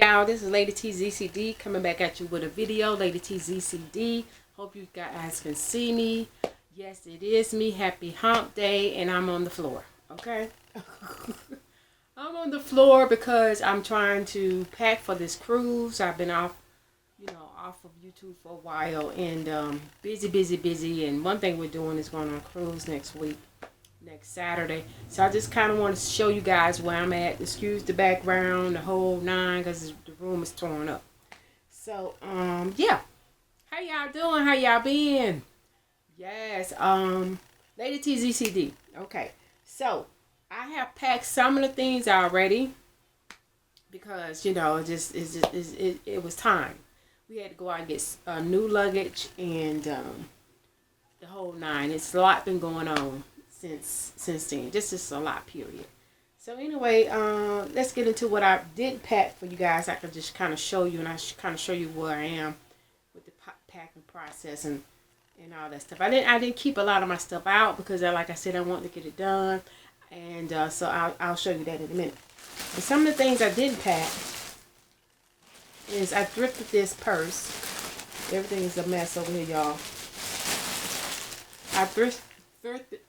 y'all, this is Lady TZCD coming back at you with a video. Lady TZCD, hope you guys can see me. Yes, it is me. Happy hump day, and I'm on the floor, okay? I'm on the floor because I'm trying to pack for this cruise. I've been off of YouTube for a while, and busy, and one thing we're doing is going on a cruise next Saturday. So I just kind of want to show you guys where I'm at. Excuse the background, the whole nine, because the room is torn up. So yeah, how y'all doing? How y'all been? Yes, Lady TZCD. Okay, so I have packed some of the things already because it was time. We had to go out and get new luggage and the whole nine. It's a lot been going on since then. Just a lot, period. So anyway, let's get into what I did pack for you guys. I can just kind of show you, and I kind of show you where I am with the packing process and all that stuff. I didn't keep a lot of my stuff out because, like I said, I want to get it done, and so I'll show you that in a minute. But some of the things I didn't pack is I thrifted this purse. Everything is a mess over here, y'all. I thrifted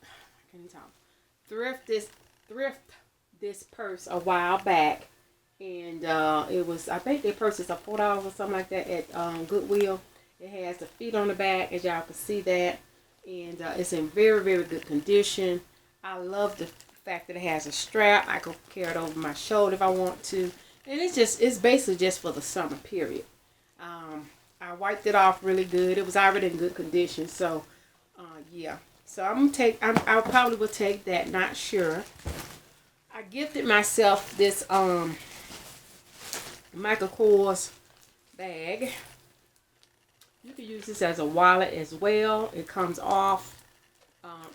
this purse a while back, and it was, I think they purchased a $4 or something like that at Goodwill. It has the feet on the back, as y'all can see that, and it's in very, very good condition. I love the fact that it has a strap. I can carry it over my shoulder if I want to, and it's basically just for the summer, period. I wiped it off really good. It was already in good condition, so yeah. So I probably will take that, not sure. I gifted myself this Michael Kors bag. You can use this as a wallet as well. It comes off.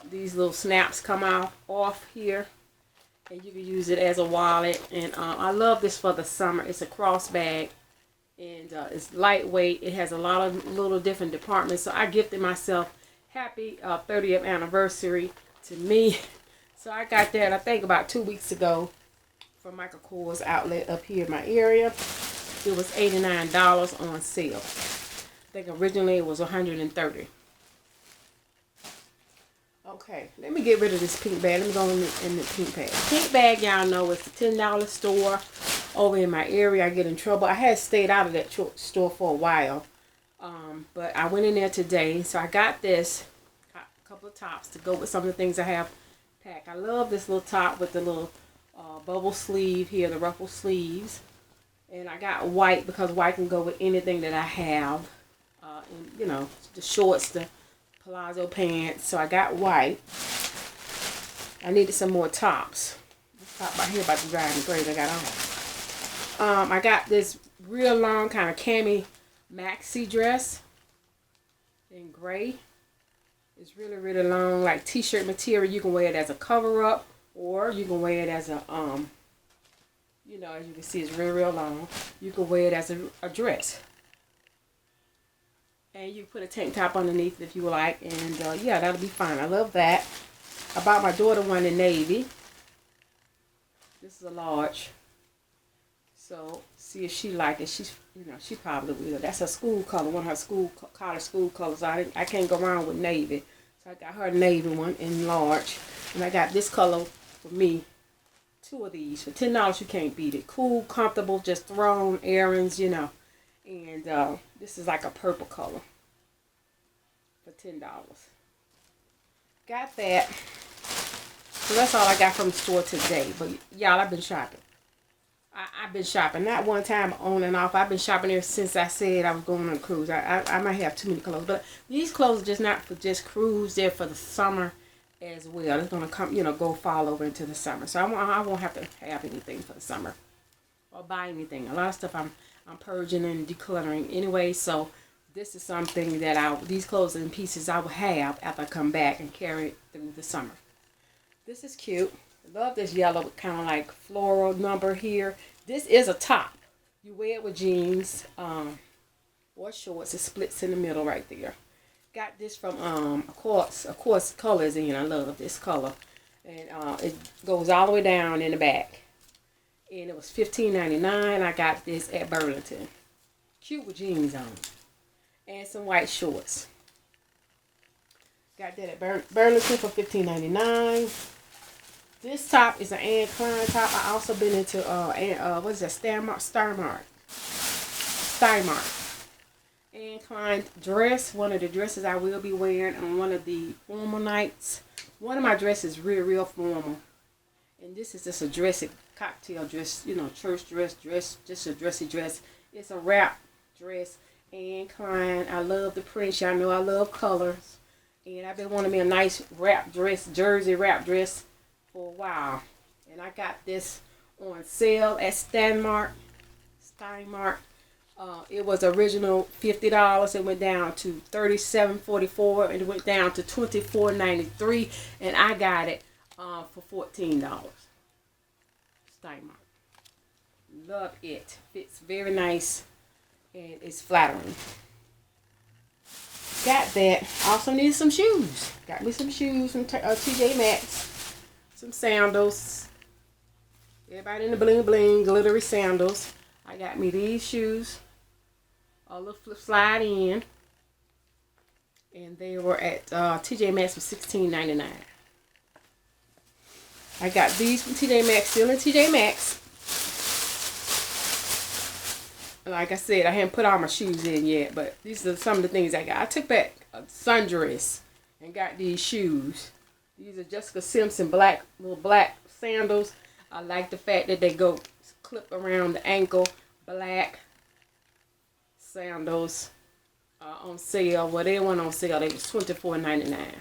These little snaps come off here, and you can use it as a wallet. And I love this for the summer. It's a cross bag, and it's lightweight. It has a lot of little different departments. So I gifted myself happy 30th anniversary to me. So I got that, I think, about 2 weeks ago from Michael Kors outlet up here in my area. It was $89 on sale. I think originally it was $130. Okay, let me get rid of this pink bag. Let me go in the pink bag. Pink bag, y'all know, is the $10 store over in my area. I get in trouble. I had stayed out of that store for a while. But I went in there today, so I got this couple of tops to go with some of the things I have packed. I love this little top with the little bubble sleeve here, the ruffle sleeves. And I got white because white can go with anything that I have. And, the shorts, the palazzo pants. So I got white. I needed some more tops. This top right here about to drive me crazy. I got on. I got this real long kind of cami maxi dress in gray. It's really, really long, like t-shirt material. You can wear it as a cover up, or you can wear it as a as you can see, it's real, real long. You can wear it as a dress, and you put a tank top underneath if you like, and yeah, that'll be fine. I love that. I bought my daughter one in navy. This is a large, so see if she like it. She probably will. That's her school color, one of her college school colors. I can't go wrong with navy. So I got her navy one in large. And I got this color for me. 2 of these. For $10, you can't beat it. Cool, comfortable, just throw on errands, And this is like a purple color for $10. Got that. So that's all I got from the store today. But y'all, I've been shopping. I've been shopping, not one time on and off. I've been shopping ever since I said I was going on a cruise. I might have too many clothes, but these clothes are just not for just cruise. They're for the summer as well. It's gonna come, go fall over into the summer. So I won't have to have anything for the summer or buy anything. A lot of stuff I'm purging and decluttering anyway. So this is something that these clothes and pieces I will have after I come back and carry it through the summer. This is cute. I love this yellow kind of like floral number here. This is a top. You wear it with jeans or shorts. It splits in the middle right there. Got this from of course colors in. I love this color. And it goes all the way down in the back. and it was $15.99. I got this at Burlington. Cute with jeans on. And some white shorts. Got that at Burlington for $15.99. This top is an Anne Klein top. I also been into what is that? Steinmart. Anne Klein dress. One of the dresses I will be wearing on one of the formal nights. One of my dresses is real formal. And this is just a dressy cocktail dress, you know, church dress, just a dressy dress. It's a wrap dress. Anne Klein. I love the prints. Y'all know I love colors. And I've been wanting me a nice wrap dress, jersey wrap dress for a while. And I got this on sale at Steinmart. It was original $50. It went down to $37.44, and it went down to $24.93, and I got it for $14. Steinmart. Love it. Fits very nice, and it's flattering. Got that. Also needed some shoes. Got me some shoes from TJ Maxx. Some sandals. Everybody in the bling bling glittery sandals. I got me these shoes. A little flip slide in. And they were at TJ Maxx for $16.99. I got these from TJ Maxx. Still in TJ Maxx. Like I said, I haven't put all my shoes in yet, but these are some of the things I got. I took back a sundress and got these shoes. These are Jessica Simpson little black sandals. I like the fact that they go clip around the ankle. Black sandals on sale. Well, they went on sale. They was $24.99.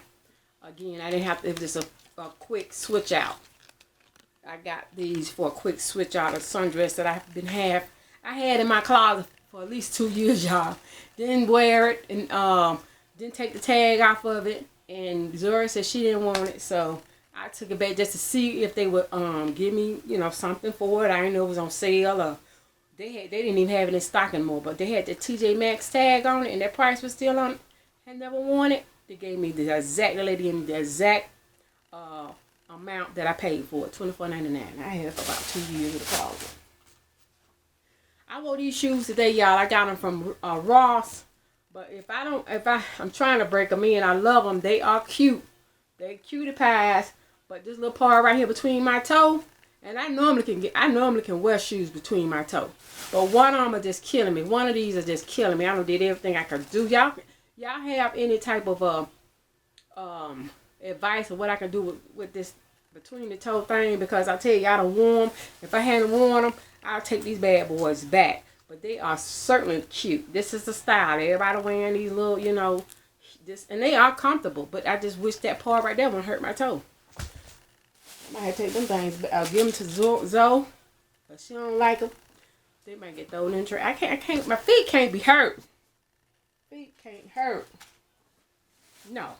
Again, I didn't have to. It was just a quick switch out. I got these for a quick switch out of sundress that I had in my closet for at least 2 years, y'all. Didn't wear it and didn't take the tag off of it. And Zora said she didn't want it, so I took it back just to see if they would give me, you know, something for it. I didn't know it was on sale, or they didn't even have it in stock anymore. But they had the TJ Maxx tag on it, and their price was still on it. Had never worn it. They gave me the lady gave me the exact amount that I paid for it, $24.99. I had it for about 2 years in the closet. I wore these shoes today, y'all. I got them from Ross. But I'm trying to break them in. I love them. They are cute. They cutie pies. But this little part right here between my toe, and I normally can wear shoes between my toe. But one of them are just killing me. One of these are just killing me. I done did everything I could do. Y'all have any type of advice of what I can do with this between the toe thing? Because I tell you, I done worn them. If I hadn't worn them, I'll take these bad boys back. But they are certainly cute. This is the style. Everybody wearing these little, you know, and they are comfortable. But I just wish that part right there wouldn't hurt my toe. I might have to take them things, but I'll give them to Zoe. But she don't like them. They might get thrown in the trash. I can't. My feet can't be hurt. Feet can't hurt. No.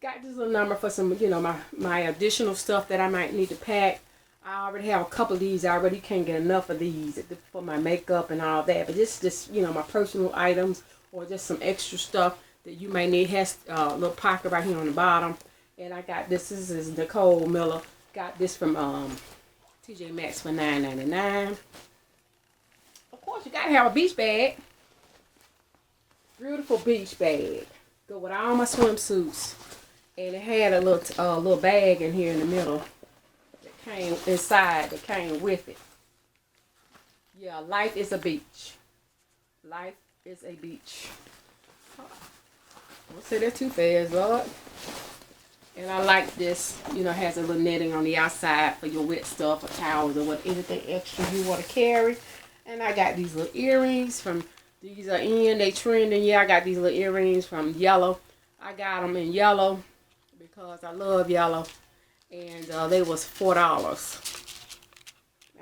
Got this little number for some, you know, my additional stuff that I might need to pack. I already have a couple of these. I already can't get enough of these for my makeup and all that. But this just, you know, my personal items or just some extra stuff that you may need. Has a little pocket right here on the bottom. And I got this. This is Nicole Miller. Got this from TJ Maxx for $9.99. Of course, you gotta have a beach bag. Beautiful beach bag. Go with all my swimsuits. And it had a little bag in here in the middle. Came inside, that came with it. Yeah, life is a beach. Life is a beach. Don't say that too fast, Lord. And I like this, you know, has a little netting on the outside for your wet stuff or towels or anything extra you want to carry. And I got these little earrings from, these are in, they trending. Yeah, I got these little earrings from Yellow. I got them in yellow because I love yellow. And they was $4.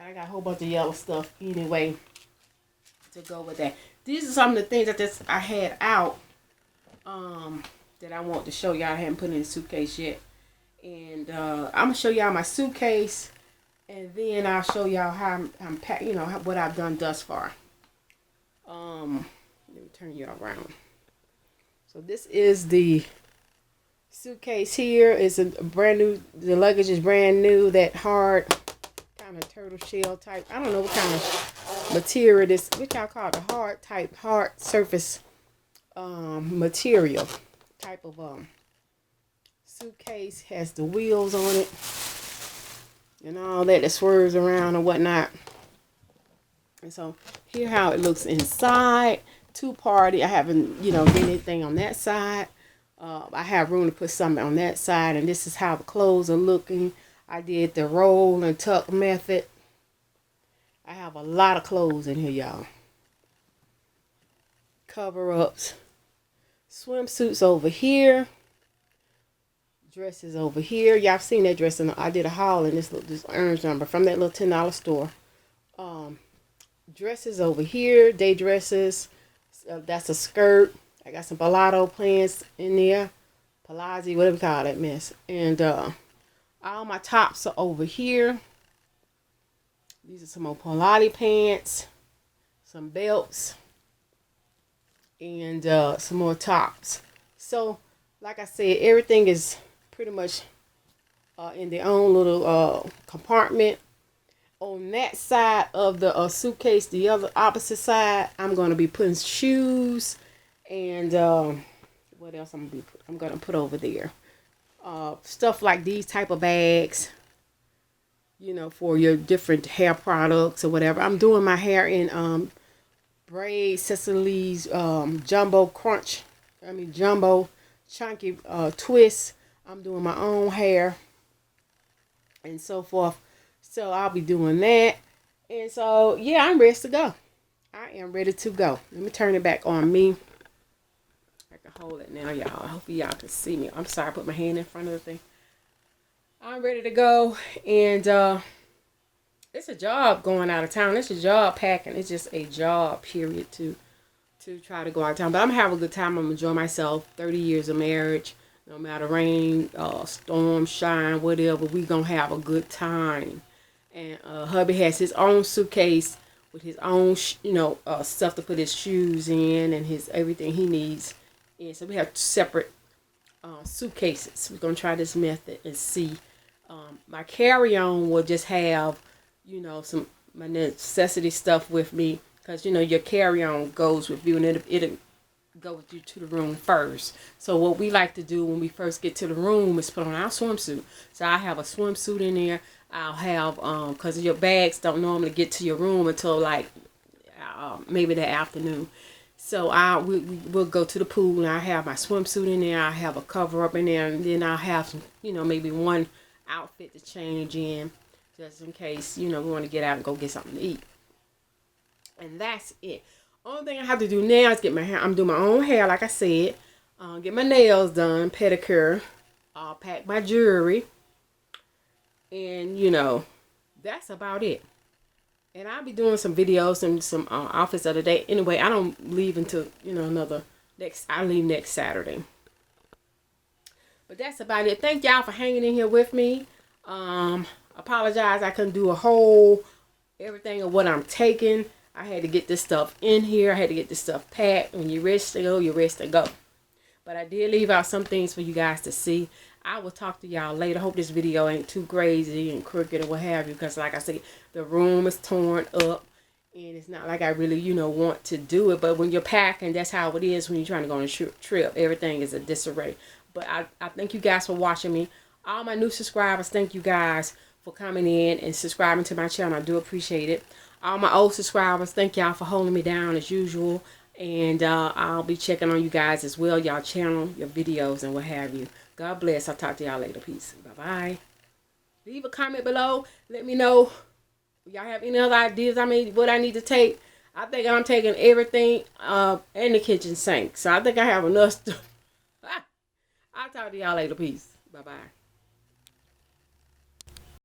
I got a whole bunch of yellow stuff anyway to go with that. These are some of the things that I had out that I want to show y'all. I haven't put in the suitcase yet. And I'm going to show y'all my suitcase. And then I'll show y'all how I'm packing, you know, what I've done thus far. Let me turn you around. So this is the suitcase here. Is a brand new. The luggage is brand new. That hard kind kind of turtle shell type. I don't know what kind of material this, which I call the hard surface material type of suitcase. Has the wheels on it and all that swerves around and whatnot. And so here how it looks inside. Two-party. I haven't did anything on that side. I have room to put something on that side, and this is how the clothes are looking. I did the roll and tuck method. I have a lot of clothes in here, y'all. Cover-ups. Swimsuits over here. Dresses over here. Y'all seen that dress. I did a haul in this orange number from that little $10 store. Dresses over here. Day dresses. That's a skirt. I got some Pilato pants in there. Palazzi, whatever you call that mess. And all my tops are over here. These are some more Pilates pants. Some belts. And some more tops. So, like I said, everything is pretty much in their own little compartment. On that side of the suitcase, the other opposite side, I'm going to be putting shoes. And what else I'm gonna put over there? Stuff like these type of bags, for your different hair products or whatever. I'm doing my hair in braid Cecily's jumbo chunky twist. I'm doing my own hair and so forth. So I'll be doing that. And so yeah, I'm ready to go. I am ready to go. Let me turn it back on me. Hold it now, y'all. Hopefully y'all can see me. I'm sorry, I put my hand in front of the thing. I'm ready to go. And it's a job going out of town. It's a job packing. It's just a job, period, to try to go out of town. But I'm having a good time. I'm enjoying myself. 30 years of marriage. No matter rain, storm, shine, whatever, we gonna have a good time. And hubby has his own suitcase with his own stuff to put his shoes in and his everything he needs. And so we have separate suitcases. We're going to try this method and see. My carry-on will just have, some my necessity stuff with me. Because, your carry-on goes with you and it'll go with you to the room first. So what we like to do when we first get to the room is put on our swimsuit. So I have a swimsuit in there. I'll have, because your bags don't normally get to your room until like maybe the afternoon. So we'll go to the pool and I have my swimsuit in there. I have a cover up in there, and then I'll have some, maybe one outfit to change in, just in case, we want to get out and go get something to eat. And that's it. Only thing I have to do now is get my hair. I'm doing my own hair, like I said. Get my nails done, pedicure. Pack my jewelry, and that's about it. And I'll be doing some videos and some outfits of the day. Anyway, I don't leave until, I leave next Saturday. But that's about it. Thank y'all for hanging in here with me. Apologize I couldn't do a whole everything of what I'm taking. I had to get this stuff in here. I had to get this stuff packed. When you're ready to go, you're ready to go. But I did leave out some things for you guys to see. I will talk to y'all later. Hope this video ain't too crazy and crooked or what have you. Because like I said, the room is torn up. And it's not like I really, want to do it. But when you're packing, that's how it is when you're trying to go on a trip. Everything is a disarray. But I thank you guys for watching me. All my new subscribers, thank you guys for coming in and subscribing to my channel. I do appreciate it. All my old subscribers, thank y'all for holding me down as usual. And I'll be checking on you guys as well. Y'all channel, your videos, and what have you. God bless. I'll talk to y'all later. Peace. Bye-bye. Leave a comment below. Let me know. Y'all have any other ideas? What I need to take. I think I'm taking everything in the kitchen sink. So I think I have enough stuff. I'll talk to y'all later. Peace. Bye-bye.